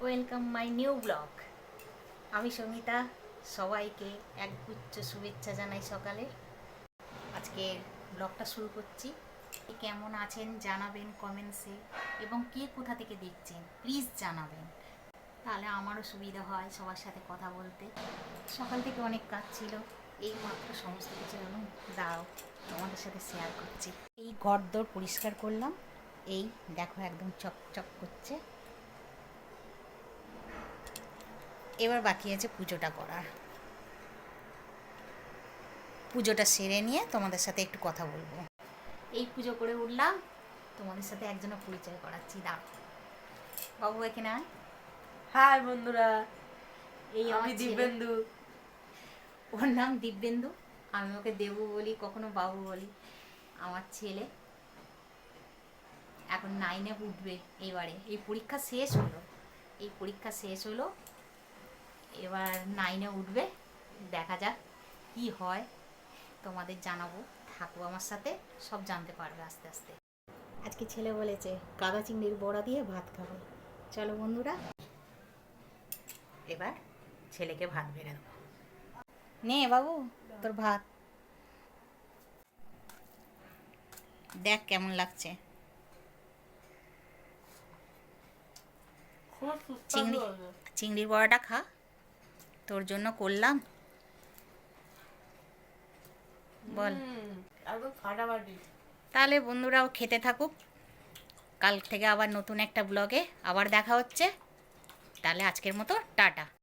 Welcome my new blog. আমি সঙ্গীতা, সবাইকে একগুচ্ছ শুভেচ্ছা জানাই সকালে। আজকে ব্লগটা শুরু করছি। কেমন আছেন জানাবেন কমেন্টসে, এবং কে কোথা থেকে দেখছেন প্লিজ জানাবেন, তাহলে আমারও সুবিধা হয় সবার সাথে কথা বলতে। সকাল থেকে অনেক কাজ ছিল, এই মাত্র সমস্ত কিছু এখন দাও তোমাদের সাথে শেয়ার করছি। এই ঘরদোর পরিষ্কার করলাম, এই দেখো একদম চকচক করছে। এবার বাকি আছে পুজোটা করার। পুজোটা সেরে নিয়ে তোমাদের সাথে একটু কথা বলবো। এই পুজো করে উঠলাম, তোমাদের সাথে একজনের পরিচয় করাচ্ছি। দাও বাবু এখানে আয়। হাই বন্ধুরা, এই আমি আমার ছেলে, দিব্যেন্দু। ওর নাম দিব্যেন্দু, আমি ওকে দেবু বলি, কখনো বাবু বলি। আমার ছেলে এখন 9-এ উঠবে এবারে। এই পরীক্ষা শেষ হলো, এই পরীক্ষা শেষ হলো, এবার 9-এ উঠবে। দেখা যাক কি হয়, তোমাদের জানাবো। থাকবো আমার সাথে, সব জানতে পারবে আস্তে আস্তে। আজকে ছেলে বলেছে কাদা চিংড়ির বড়া দিয়ে ভাত খাবে। চলো বন্ধুরা, এবার ছেলেকে ভাত বেড়ে দেবো। নে বাবু তোর ভাত, দেখ কেমন লাগছে। চিংড়ি চিংড়ির বড়াটা খা, তোর জন্য করলাম। বল। একদম ফাটাফাটি। তাহলে বন্ধুরাও খেতে থাকুক, কাল থেকে আবার নতুন একটা ব্লগে আবার দেখা হচ্ছে। তাহলে আজকের মতো টাটা।